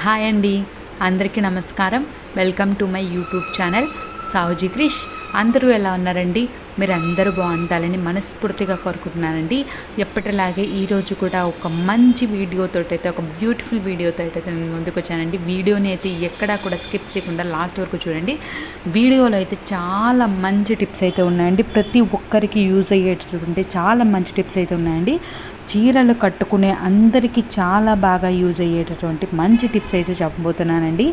Hi అండి, అందరికీ నమస్కారం. Welcome to my YouTube channel Saoji Krish. అందరూ ఎలా ఉన్నారండి? మీరు అందరూ బాగుండాలని మనస్ఫూర్తిగా కోరుకుంటున్నానండి. ఎప్పటిలాగే ఈరోజు కూడా ఒక మంచి వీడియోతో అయితే, ఒక బ్యూటిఫుల్ వీడియోతో అయితే నేను ముందుకు వచ్చానండి. వీడియోని అయితే ఎక్కడా కూడా స్కిప్ చేయకుండా లాస్ట్ వరకు చూడండి. వీడియోలో అయితే చాలా మంచి టిప్స్ అయితే ఉన్నాయండి. ప్రతి ఒక్కరికి యూజ్ అయ్యేటటువంటి చాలా మంచి టిప్స్ అయితే ఉన్నాయండి. చీరలు కట్టుకునే అందరికీ చాలా బాగా యూజ్ అయ్యేటటువంటి మంచి టిప్స్ అయితే చెప్పబోతున్నానండి.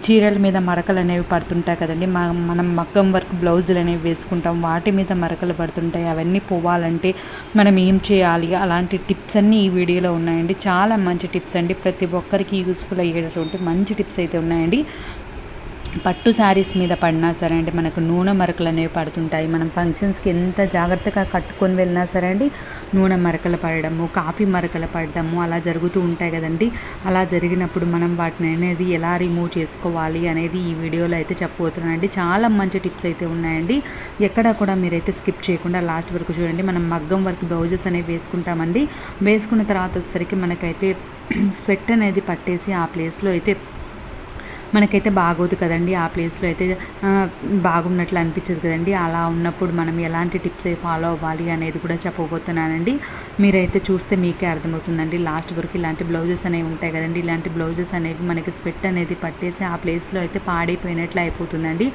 చీరల మీద మరకలు అనేవి పడుతుంటాయి కదండి. మనం మగ్గం వర్క్ బ్లౌజులు అనేవి వేసుకుంటాం, వాటి మీద మరకలు పడుతుంటాయి. అవన్నీ పోవాలంటే మనం ఏం చేయాలి, అలాంటి టిప్స్ అన్నీ ఈ వీడియోలో ఉన్నాయండి. చాలా మంచి టిప్స్ అండి, ప్రతి ఒక్కరికి యూస్ఫుల్ అయ్యేటటువంటి మంచి టిప్స్ అయితే ఉన్నాయండి. పట్టు శారీస్ మీద పడినా సరే అండి, మనకు నూనె మరకలు అనేవి పడుతుంటాయి. మనం ఫంక్షన్స్కి ఎంత జాగ్రత్తగా కట్టుకొని వెళ్ళినా సరే అండి, నూనె మరకలు పడడము, కాఫీ మరకలు పడడము అలా జరుగుతూ ఉంటాయి కదండి. అలా జరిగినప్పుడు మనం వాటిని అనేది ఎలా రిమూవ్ చేసుకోవాలి అనేది ఈ వీడియోలో అయితే చెప్పబోతున్నానండి. చాలా మంచి టిప్స్ అయితే ఉన్నాయండి. ఎక్కడా కూడా మీరైతే స్కిప్ చేయకుండా లాస్ట్ వరకు చూడండి. మనం మగ్గం వర్క్ బ్లౌజెస్ అనేవి వేసుకుంటామండి. వేసుకున్న తర్వాత వచ్చేసరికి మనకైతే స్వెట్ అనేది పట్టేసి ఆ ప్లేస్లో అయితే మనకైతే బాగోదు కదండి. ఆ ప్లేస్లో అయితే బాగున్నట్లు అనిపించదు కదండి. అలా ఉన్నప్పుడు మనం ఎలాంటి టిప్స్ ఫాలో అవ్వాలి అనేది కూడా చెప్పబోతున్నానండి. మీరైతే చూస్తే మీకే అర్థమవుతుందండి. లాస్ట్ వరకు ఇలాంటి బ్లౌజెస్ అనేవి ఉంటాయి కదండి. ఇలాంటి బ్లౌజెస్ అనేవి మనకి స్వెట్ అనేది పట్టేసి ఆ ప్లేస్లో అయితే పాడైపోయినట్లు అయిపోతుందండి.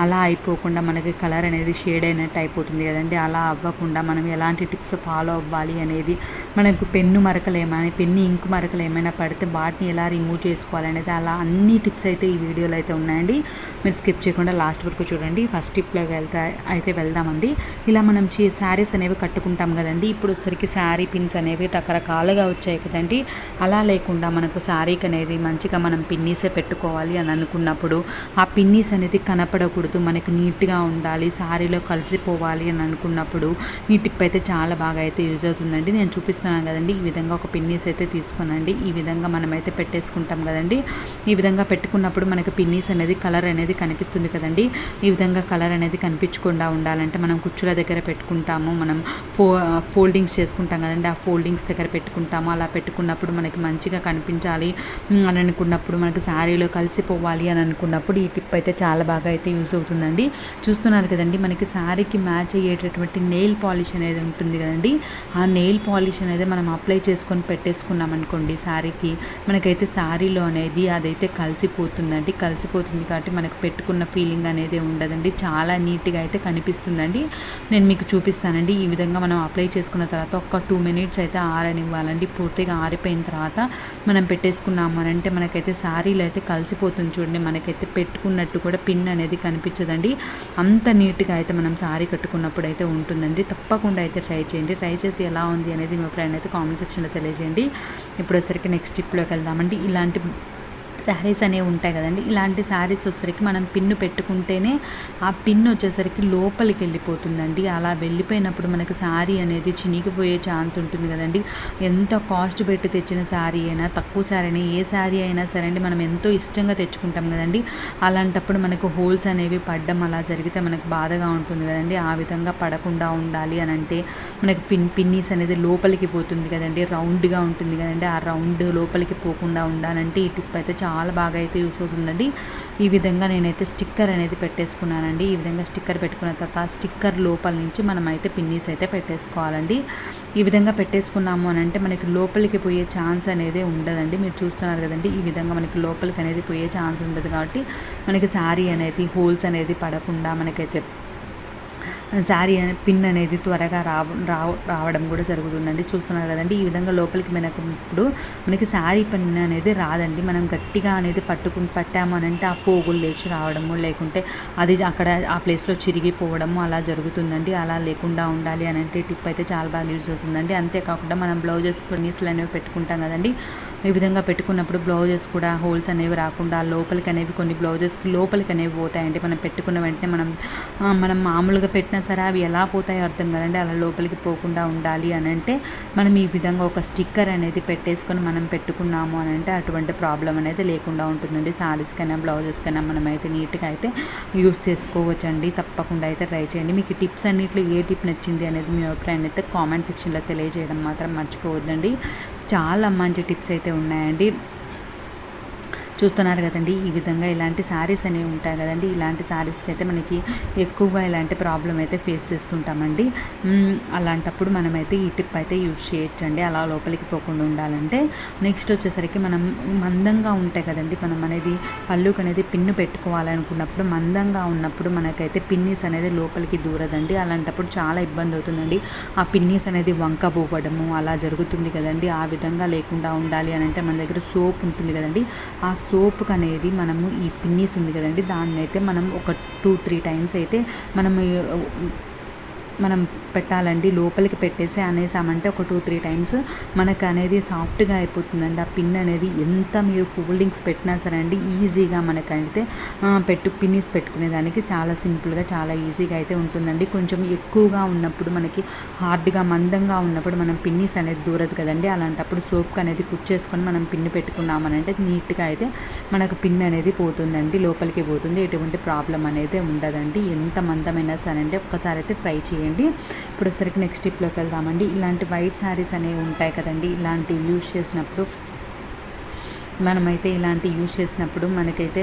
అలా అయిపోకుండా మనకి కలర్ అనేది షేడ్ అయినట్టు అయిపోతుంది కదండి. అలా అవ్వకుండా మనం ఎలాంటి టిప్స్ ఫాలో అవ్వాలి అనేది, మనకు పెన్ను ఇంకు మరకలు ఏమైనా పడితే వాటిని ఎలా రిమూవ్ చేసుకోవాలనేది, అలా అన్ని టిప్స్ అయితే ఈ వీడియోలో అయితే ఉన్నాయండి. మీరు స్కిప్ చేయకుండా లాస్ట్ వరకు చూడండి. ఫస్ట్ టిప్లోకి వెళ్దామండి. ఇలా మనం శారీస్ అనేవి కట్టుకుంటాం కదండి. ఇప్పుడు వచ్చరికి శారీ పిన్స్ అనేవి రకరకాలుగా వచ్చాయి కదండి. అలా లేకుండా మనకు శారీకి అనేది మంచిగా మనం పిన్నీసే పెట్టుకోవాలి అని అనుకున్నప్పుడు, ఆ పిన్నీస్ అనేది కనపడకూడదు, మనకి నీట్గా ఉండాలి, శారీలో కలిసిపోవాలి అని అనుకున్నప్పుడు ఈ టిప్ అయితే చాలా బాగా అయితే యూజ్ అవుతుందండి. నేను చూపిస్తున్నాను కదండి. ఈ విధంగా ఒక పిన్నీస్ అయితే తీసుకోనండి. ఈ విధంగా మనమైతే పెట్టేసుకుంటాం కదండి. ఈ విధంగా పెట్టుకున్నప్పుడు మనకి పిన్నీస్ అనేది కలర్ అనేది కనిపిస్తుంది కదండి. ఈ విధంగా కలర్ అనేది కనిపించకుండా ఉండాలంటే మనం కుచ్చుల దగ్గర పెట్టుకుంటాము, మనం ఫోల్డింగ్స్ చేసుకుంటాం కదండి. ఆ ఫోల్డింగ్స్ దగ్గర పెట్టుకుంటాము. అలా పెట్టుకున్నప్పుడు మనకి మంచిగా కనిపించాలి అని అనుకున్నప్పుడు, మనకి శారీలో కలిసిపోవాలి అని అనుకున్నప్పుడు ఈ టిప్ అయితే చాలా బాగా అయితే యూజ్ అవుతుందండి. చూస్తున్నారు కదండి, మనకి శారీకి మ్యాచ్ అయ్యేటటువంటి నెయిల్ పాలిష్ అనేది ఉంటుంది కదండి. ఆ నెయిల్ పాలిష్ అనేది మనం అప్లై చేసుకొని పెట్టేసుకున్నాం అనుకోండి శారీకి, మనకైతే శారీలో అనేది అదైతే కలిసిపోతుంది కాబట్టి మనకు పెట్టుకున్న ఫీలింగ్ అనేది ఉండదండి. చాలా నీట్గా అయితే కనిపిస్తుందండి. నేను మీకు చూపిస్తానండి. ఈ విధంగా మనం అప్లై చేసుకున్న తర్వాత ఒక 2 minutes అయితే ఆరనివ్వాలండి. పూర్తిగా ఆరిపోయిన తర్వాత మనం పెట్టేసుకున్నాము అని అంటే మనకైతే శారీలో అయితే కలిసిపోతుంది చూడండి. మనకైతే పెట్టుకున్నట్టు కూడా పిన్ అనేది కనిపించదండి. అంత నీట్గా అయితే మనం శారీ కట్టుకున్నప్పుడు అయితే ఉంటుందండి. తప్పకుండా అయితే ట్రై చేయండి. ట్రై చేసి ఎలా ఉంది అనేది మీ ఫ్రెండ్ అయితే కామెంట్ సెక్షన్లో తెలియజేయండి. ఇప్పుడు వచ్చరికి నెక్స్ట్ టిప్లోకి వెళ్దామండి. ఇలాంటి శారీస్ అనేవి ఉంటాయి కదండి. ఇలాంటి శారీస్ వచ్చేసరికి మనం పిన్ను పెట్టుకుంటేనే ఆ పిన్ వచ్చేసరికి లోపలికి వెళ్ళిపోతుందండి. అలా వెళ్ళిపోయినప్పుడు మనకి శారీ అనేది చినిగిపోయే ఛాన్స్ ఉంటుంది కదండి. ఎంత కాస్ట్ పెట్టి తెచ్చిన శారీ అయినా, తక్కువ శారీ అయినా, ఏ శారీ అయినా సరే అండి, మనం ఎంతో ఇష్టంగా తెచ్చుకుంటాం కదండి. అలాంటప్పుడు మనకు హోల్స్ అనేవి పడడం అలా జరిగితే మనకు బాధగా ఉంటుంది కదండి. ఆ విధంగా పడకుండా ఉండాలి అని అంటే మనకి పిన్నీస్ అనేది లోపలికి పోతుంది కదండి. రౌండ్గా ఉంటుంది కదండి. ఆ రౌండ్ లోపలికి పోకుండా ఉండాలంటే ఈ టిప్ అయితే చాలా బాగా అయితే యూస్ అవుతుందండి. ఈ విధంగా నేనైతే స్టిక్కర్ అనేది పెట్టేసుకున్నానండి. ఈ విధంగా స్టిక్కర్ పెట్టుకున్న తర్వాత ఆ స్టిక్కర్ లోపల నుంచి మనం అయితే పిన్నీస్ అయితే పెట్టేసుకోవాలండి. ఈ విధంగా పెట్టేసుకున్నాము అని అంటే మనకి లోపలికి పోయే ఛాన్స్ అనేది ఉండదండి. మీరు చూస్తున్నారు కదండి. ఈ విధంగా మనకి లోపలికి అనేది పోయే ఛాన్స్ ఉండదు కాబట్టి మనకి శారీ అనేది హోల్స్ అనేది పడకుండా మనకైతే శారీ పిన్ అనేది త్వరగా రావడం కూడా జరుగుతుందండి. చూస్తున్నారు కదండి. ఈ విధంగా లోపలికి మనకుప్పుడు మనకి శారీ పిన్ అనేది రాదండి. మనం గట్టిగా అనేది పట్టాము అని అంటే ఆ పోగులు లేచి రావడము, లేకుంటే అది అక్కడ ఆ ప్లేస్లో చిరిగిపోవడము అలా జరుగుతుందండి. అలా లేకుండా ఉండాలి అని అంటే టిప్ అయితే చాలా బాగా యూజ్ అవుతుందండి. అంతేకాకుండా మనం బ్లౌజెస్ పిన్నీస్లు అనేవి పెట్టుకుంటాం కదండి. ఈ విధంగా పెట్టుకున్నప్పుడు బ్లౌజెస్ కూడా హోల్స్ అనేవి రాకుండా లోపలికి అనేవి కొన్ని బ్లౌజెస్కి లోపలికి అనేవి పోతాయండి. మనం పెట్టుకున్న వెంటనే మనం మామూలుగా పెట్టినా సరే అవి ఎలా పోతాయో అర్థం కదండి. అలా లోపలికి పోకుండా ఉండాలి అని అంటే మనం ఈ విధంగా ఒక స్టిక్కర్ అనేది పెట్టేసుకొని మనం పెట్టుకున్నాము అని అంటే అటువంటి ప్రాబ్లం అనేది లేకుండా ఉంటుందండి. శారీస్కైనా బ్లౌజెస్కైనా మనమైతే నీట్గా అయితే యూస్ చేసుకోవచ్చండి. తప్పకుండా అయితే ట్రై చేయండి. మీకు టిప్స్ అన్నిట్లో ఏ టిప్ నచ్చింది అనేది మీ అభిప్రాయాన్ని అయితే కామెంట్ సెక్షన్లో తెలియజేయడం మాత్రం మర్చిపోవద్దండి. చాలా మంచి టిప్స్ అయితే ఉన్నాయండి. చూస్తున్నారు కదండి, ఈ విధంగా ఇలాంటి శారీస్ అనేవి ఉంటాయి కదండి. ఇలాంటి శారీస్కి అయితే మనకి ఎక్కువగా ఇలాంటి ప్రాబ్లం అయితే ఫేస్ చేస్తుంటామండి. అలాంటప్పుడు మనమైతే ఈ టిప్ అయితే యూజ్ చేయొచ్చండి, అలా లోపలికి పోకుండా ఉండాలంటే. నెక్స్ట్ వచ్చేసరికి మనం మందంగా ఉంటాయి కదండి, మనం అనేది పళ్ళుకి అనేది పిన్ను పెట్టుకోవాలనుకున్నప్పుడు మందంగా ఉన్నప్పుడు మనకైతే పిన్నీస్ అనేది లోపలికి దూరదండి. అలాంటప్పుడు చాలా ఇబ్బంది అవుతుందండి. ఆ పిన్నీస్ అనేది వంక పోవడము అలా జరుగుతుంది కదండి. ఆ విధంగా లేకుండా ఉండాలి అని అంటే మన దగ్గర సోప్ ఉంటుంది కదండి, ఆ సోప్కి అనేది మనము ఈ పిన్నీస్ ఉంది కదండి, దాన్ని అయితే మనం ఒక 2-3 టైమ్స్ అయితే మనం పెట్టాలండి. లోపలికి పెట్టేసి అనేసామంటే ఒక 2-3 టైమ్స్ మనకు అనేది సాఫ్ట్గా అయిపోతుందండి. ఆ పిన్ అనేది ఎంత మీరు కూల్ డ్రింక్స్ పెట్టినా సరే అండి ఈజీగా మనకైతే పిన్నీస్ పెట్టుకునేదానికి చాలా సింపుల్గా చాలా ఈజీగా అయితే ఉంటుందండి. కొంచెం ఎక్కువగా ఉన్నప్పుడు మనకి హార్డ్గా మందంగా ఉన్నప్పుడు మనం పిన్నీస్ అనేది దూరదు కదండి. అలాంటప్పుడు సోప్ అనేది కుచ్చేసుకొని మనం పిన్ పెట్టుకున్నామనంటే నీట్గా అయితే మనకు పిన్ అనేది పోతుందండి, లోపలికి పోతుంది. ఎటువంటి ప్రాబ్లం అనేది ఉండదండి. ఎంత మందమైనా సరే అండి ఒక్కసారి అయితే ట్రై చేయండి. ఇప్పుడు వచ్చరికి నెక్స్ట్ టిప్లోకి వెళ్దామండి. ఇలాంటి వైట్ శారీస్ అనేవి ఉంటాయి కదండి, ఇలాంటివి యూజ్ చేసినప్పుడు మనకైతే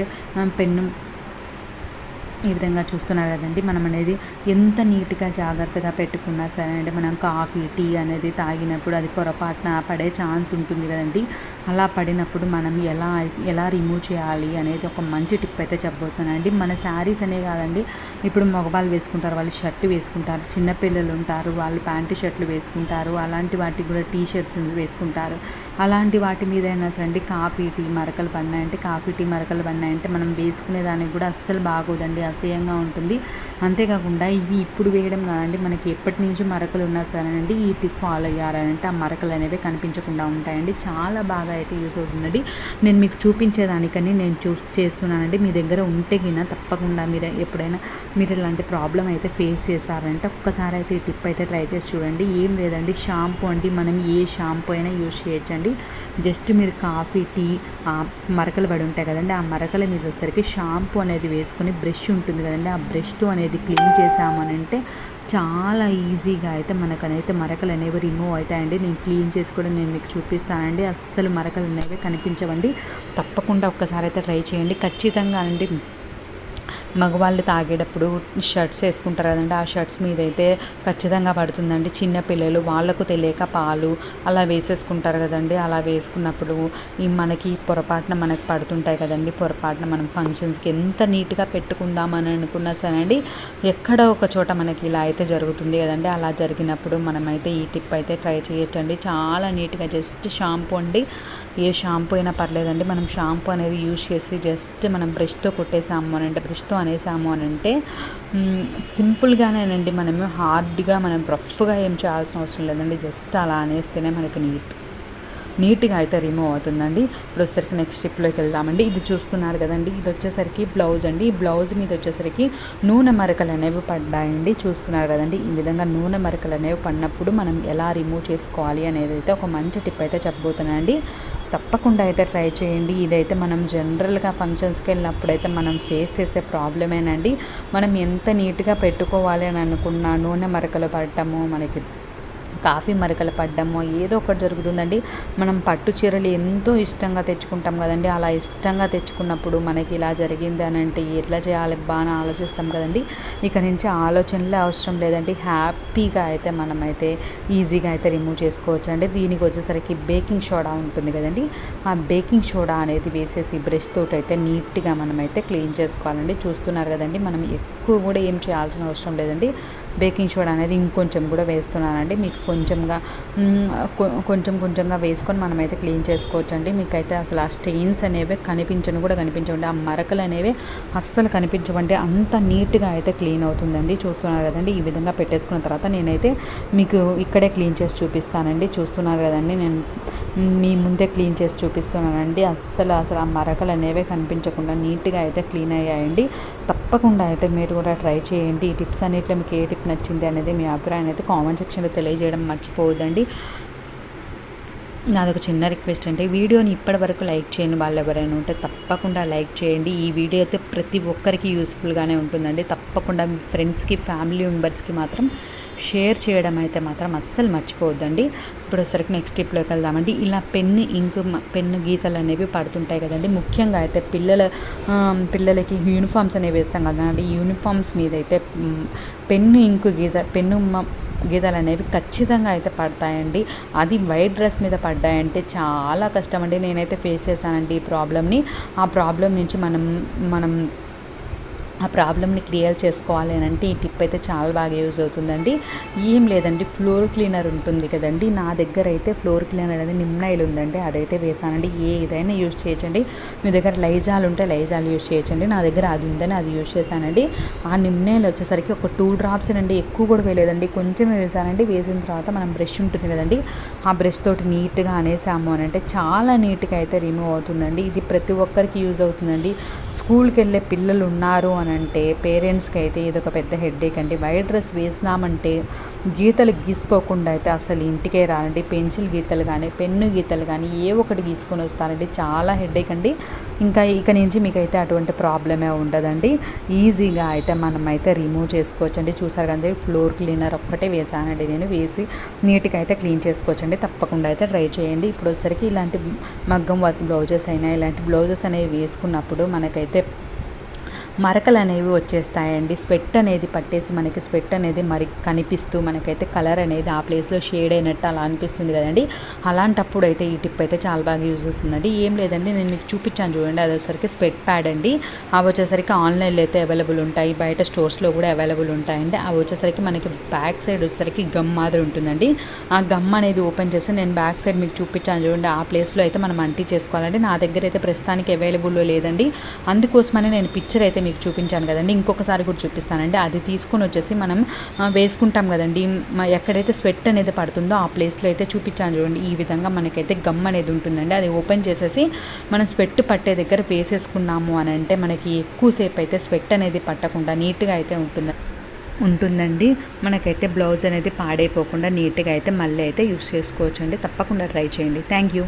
పెన్ను ఈ విధంగా చూస్తున్నారు కదండి, మనం అనేది ఎంత నీట్గా జాగ్రత్తగా పెట్టుకున్నా సరే అంటే మనం కాఫీ టీ అనేది తాగినప్పుడు అది పొరపాటున పడే ఛాన్స్ ఉంటుంది కదండి. అలా పడినప్పుడు మనం ఎలా రిమూవ్ చేయాలి అనేది ఒక మంచి టిప్ అయితే చెప్పబోతున్నానండి. మన శారీస్ అనే కాదండి, ఇప్పుడు మగవాళ్ళు వేసుకుంటారు, వాళ్ళు షర్ట్ వేసుకుంటారు, చిన్నపిల్లలు ఉంటారు, వాళ్ళు ప్యాంటు షర్ట్లు వేసుకుంటారు, అలాంటి వాటికి కూడా టీ షర్ట్స్ వేసుకుంటారు. అలాంటి వాటి మీద అయినా సరే కాఫీ టీ మరకలు పడినాయంటే మనం వేసుకునే దానికి కూడా అస్సలు బాగోదండి, అసహ్యంగా ఉంటుంది. అంతేకాకుండా ఇవి ఇప్పుడు వేయడం కాదండి, మనకి ఎప్పటి నుంచి మరకలు ఉన్నా సరేనండి ఈ టిప్ ఫాలో అయ్యారంటే ఆ మరకలు అనేవి కనిపించకుండా ఉంటాయండి. చాలా బాగా అయితే యూజ్ అవుతుందండి. నేను మీకు చూపించేదానికని నేను చేస్తున్నానండి. మీ దగ్గర ఉంటే గిన తప్పకుండా ఎప్పుడైనా మీరు ఇలాంటి ప్రాబ్లం అయితే ఫేస్ చేస్తారంటే ఒక్కసారి అయితే ఈ టిప్ అయితే ట్రై చేసి చూడండి. ఏం లేదండి, షాంపూ అండి, మనం ఏ షాంపూ అయినా యూజ్ చేయొచ్చండి. జస్ట్ మీరు కాఫీ టీ మరకలు పడి ఉంటాయి కదండి, ఆ మరకల మీద వచ్చేసరికి షాంపూ అనేది వేసుకొని బ్రష్ ఉంటుంది కదండి, ఆ బ్రష్తో అనేది క్లీన్ చేసామనంటే చాలా ఈజీగా అయితే మనకనైతే మరకలు అనేవి రిమూవ్ అవుతాయండి. నేను క్లీన్ చేసి కూడా నేను మీకు చూపిస్తానండి. అస్సలు మరకలు అనేవి కనిపించవండి. తప్పకుండా ఒక్కసారి అయితే ట్రై చేయండి. ఖచ్చితంగా అండి మగవాళ్ళు తాగేటప్పుడు షర్ట్స్ వేసుకుంటారు కదండి, ఆ షర్ట్స్ మీద అయితే ఖచ్చితంగా పడుతుందండి. చిన్నపిల్లలు వాళ్ళకు తెలియక పాలు అలా వేసేసుకుంటారు కదండి, అలా వేసుకున్నప్పుడు మనకి పొరపాటున మనకు పడుతుంటాయి కదండి. పొరపాటున మనం ఫంక్షన్స్కి ఎంత నీట్గా పెట్టుకుందామని అనుకున్నా సరే అండి ఎక్కడో ఒక చోట మనకి ఇలా అయితే జరుగుతుంది కదండి. అలా జరిగినప్పుడు మనమైతే ఈ టిప్ అయితే ట్రై చేయొచ్చండి. చాలా నీట్గా జస్ట్ షాంపూ అండి, ఏ షాంపూ అయినా పర్లేదండి, మనం షాంపూ అనేది యూజ్ చేసి జస్ట్ మనం బ్రష్తో కొట్టేసాము అని అంటే సింపుల్గానేనండి. మనము హార్డ్గా మనం రఫ్గా ఏం చేయాల్సిన అవసరం లేదండి. జస్ట్ అలా అనేస్తేనే మనకి నీట్గా అయితే రిమూవ్ అవుతుందండి. ఇప్పుడు వచ్చేసరికి నెక్స్ట్ స్టెప్లోకి వెళ్దామండి. ఇది చూస్తున్నారు కదండి, ఇది వచ్చేసరికి బ్లౌజ్ అండి. ఈ బ్లౌజ్ మీద వచ్చేసరికి నూనె మరకలు అనేవి పడ్డాయండి. చూస్తున్నారు కదండి, ఈ విధంగా నూనె మరకలు అనేవి పడినప్పుడు మనం ఎలా రిమూవ్ చేసుకోవాలి అనేది అయితే ఒక మంచి టిప్ అయితే చెప్పబోతున్నానండి. తప్పకుండా అయితే ట్రై చేయండి. ఇదైతే మనం జనరల్గా ఫంక్షన్స్కి వెళ్ళినప్పుడు అయితే మనం ఫేస్ చేసే ప్రాబ్లమేనండి. మనం ఎంత నీట్గా పెట్టుకోవాలి అని అనుకున్నా నూనె మరకలు పడటము, మనకి కాఫీ మరకలు పడ్డమో ఏదో ఒకటి జరుగుతుందండి. మనం పట్టు చీరలు ఎంతో ఇష్టంగా తెచ్చుకుంటాం కదండి, అలా ఇష్టంగా తెచ్చుకున్నప్పుడు మనకి ఇలా జరిగింది అని అంటే ఎట్లా చేయాలి అని ఆలోచిస్తాం కదండి. ఇక నుంచి ఆలోచనలే అవసరం లేదండి, హ్యాపీగా అయితే మనమైతే ఈజీగా అయితే రిమూవ్ చేసుకోవచ్చు అండి. దీనికి వచ్చేసరికి బేకింగ్ సోడా ఉంటుంది కదండి, ఆ బేకింగ్ సోడా అనేది వేసేసి బ్రష్ తోటి అయితే నీట్గా మనమైతే క్లీన్ చేసుకోవాలండి. చూస్తున్నారు కదండి, మనం ఎక్కువ కూడా ఏం చేయాల్సిన అవసరం లేదండి. బేకింగ్ సోడా అనేది ఇంకొంచెం కూడా వేస్తున్నానండి. మీకు కొంచెంగా వేసుకొని మనమైతే క్లీన్ చేసుకోవచ్చు అండి. మీకైతే అసలు ఆ స్టెయిన్స్ అనేవి కనిపించవండి, ఆ మరకలు అనేవి అస్సలు కనిపించవండి. అంత నీట్గా అయితే క్లీన్ అవుతుందండి. చూస్తున్నారు కదండి, ఈ విధంగా పెట్టేసుకున్న తర్వాత నేనైతే మీకు ఇక్కడే క్లీన్ చేసి చూపిస్తానండి. చూస్తున్నారు కదండి, నేను మీ ముందే క్లీన్ చేసి చూపిస్తున్నానండి. అస్సలు ఆ మరకలు అనేవి కనిపించకుండా నీట్గా అయితే క్లీన్ అయ్యాయండి. తప్పకుండా అయితే మీరు కూడా ట్రై చేయండి. ఈ టిప్స్ అన్నిట్లో మీకు ఏ టిప్ నచ్చింది అనేది మీ అభిప్రాయం అయితే కామెంట్ సెక్షన్లో తెలియజేయడం మర్చిపోవద్దండి. నాదొక చిన్న రిక్వెస్ట్ అండి, వీడియోని ఇప్పటి వరకు లైక్ చేయని వాళ్ళు ఎవరైనా ఉంటే తప్పకుండా లైక్ చేయండి. ఈ వీడియో అయితే ప్రతి ఒక్కరికి యూస్ఫుల్గానే ఉంటుందండి. తప్పకుండా మీ ఫ్రెండ్స్కి ఫ్యామిలీ మెంబర్స్కి మాత్రం షేర్ చేయడం అయితే మాత్రం అస్సలు మర్చిపోవద్దండి. ఇప్పుడు ఒకసారికి నెక్స్ట్ టిప్లోకి వెళ్దామండి. ఇలా పెన్ను గీతలు అనేవి పడుతుంటాయి కదండి. ముఖ్యంగా అయితే పిల్లలకి యూనిఫామ్స్ అనేవి వేస్తాం కదండి. యూనిఫామ్స్ మీద అయితే పెన్ను గీతలు అనేవి ఖచ్చితంగా అయితే పడతాయండి. అది వైట్ డ్రెస్ మీద పడ్డాయంటే చాలా కష్టం అండి. నేనైతే ఫేస్ చేశానండి ఈ ప్రాబ్లమ్ని. ఆ ప్రాబ్లం నుంచి మనం ఆ ప్రాబ్లమ్ని క్లియర్ చేసుకోవాలి అని అంటే ఈ టిప్ అయితే చాలా బాగా యూజ్ అవుతుందండి. ఏం లేదండి, ఫ్లోర్ క్లీనర్ ఉంటుంది కదండి. నా దగ్గర అయితే ఫ్లోర్ క్లీనర్ అనేది నిమ్నైల్ ఉందండి, అదైతే వేసానండి. ఏదైనా యూజ్ చేయొచ్చండి. మీ దగ్గర లైజాల్ ఉంటే లైజాల్ యూజ్ చేయొచ్చండి. నా దగ్గర అది ఉందని అది యూజ్ చేశానండి. ఆ నిమ్నైల్ వచ్చేసరికి ఒక 2 drops అండి, ఎక్కువ కూడా వేయలేదండి, కొంచెమే వేసానండి. వేసిన తర్వాత మనం బ్రష్ ఉంటుంది కదండి, ఆ బ్రష్ తోటి నీట్గా అనేసాము అని అంటే చాలా నీట్గా అయితే రిమూవ్ అవుతుందండి. ఇది ప్రతి ఒక్కరికి యూజ్ అవుతుందండి. స్కూల్కి వెళ్ళే పిల్లలు ఉన్నారు అని అంటే పేరెంట్స్కి అయితే ఇదొక పెద్ద హెడ్ఏక్ అండి. వైట్ డ్రెస్ వేసినామంటే గీతలు గీసుకోకుండా అయితే అసలు ఇంటికే రానండి. పెన్సిల్ గీతలు కానీ పెన్ను గీతలు కానీ ఏ ఒకటి గీసుకొని వస్తారండి. చాలా హెడ్ఏక్ అండి. ఇక నుంచి మీకు అయితే అటువంటి ప్రాబ్లమే ఉండదండి. ఈజీగా అయితే మనం అయితే రిమూవ్ చేసుకోవచ్చండి. చూసారు కదా, ఫ్లోర్ క్లీనర్ ఒక్కటే వేసానండి నేను. వేసి నీట్గా అయితే క్లీన్ చేసుకోవచ్చండి. తప్పకుండా అయితే ట్రై చేయండి. ఇప్పుడు వచ్చేసరికి ఇలాంటి మగ్గం వర్క్ బ్లౌజెస్ అయినా ఇలాంటి బ్లౌజెస్ అనేవి వేసుకున్నప్పుడు మనకైతే మరకలు అనేవి వచ్చేస్తాయండి. స్వెట్ అనేది పట్టేసి మనకి స్వెట్ అనేది మరి కనిపిస్తూ మనకైతే కలర్ అనేది ఆ ప్లేస్లో షేడ్ అయినట్టు అలా అనిపిస్తుంది కదండి. అలాంటప్పుడు అయితే ఈ టిప్ అయితే చాలా బాగా యూజ్ అవుతుందండి. ఏం లేదండి, నేను మీకు చూపించాను చూడండి, అది వచ్చేసరికి స్వెట్ ప్యాడ్ అండి. అవి వచ్చేసరికి ఆన్లైన్లో అయితే అవైలబుల్ ఉంటాయి, బయట స్టోర్స్లో కూడా అవైలబుల్ ఉంటాయండి. అవి వచ్చేసరికి మనకి బ్యాక్ సైడ్ వచ్చేసరికి గమ్ మాదిరి ఉంటుందండి. ఆ గమ్ అనేది ఓపెన్ చేసి నేను బ్యాక్ సైడ్ మీకు చూపించాను చూడండి, ఆ ప్లేస్లో అయితే మనం అంటి చేసుకోవాలండి. నా దగ్గర అయితే ప్రస్తుతానికి అవైలబుల్లో లేదండి. అందుకోసమని నేను పిక్చర్ అయితే మీకు చూపించాను కదండి, ఇంకొకసారి కూడా చూపిస్తానండి. అది తీసుకొని వచ్చేసి మనం వేసుకుంటాం కదండి, ఎక్కడైతే స్వెట్ అనేది పడుతుందో ఆ ప్లేస్లో అయితే చూపించాను చూడండి. ఈ విధంగా మనకైతే గమ్ అనేది ఉంటుందండి. అది ఓపెన్ చేసేసి మనం స్వెట్ పట్టే దగ్గర వేసేసుకున్నాము అని అంటే మనకి ఎక్కువసేపు అయితే స్వెట్ అనేది పట్టకుండా నీట్గా అయితే ఉంటుందండి. మనకైతే బ్లౌజ్ అనేది పాడైపోకుండా నీట్గా అయితే మళ్ళీ అయితే యూస్ చేసుకోవచ్చు అండి. తప్పకుండా ట్రై చేయండి. Thank you.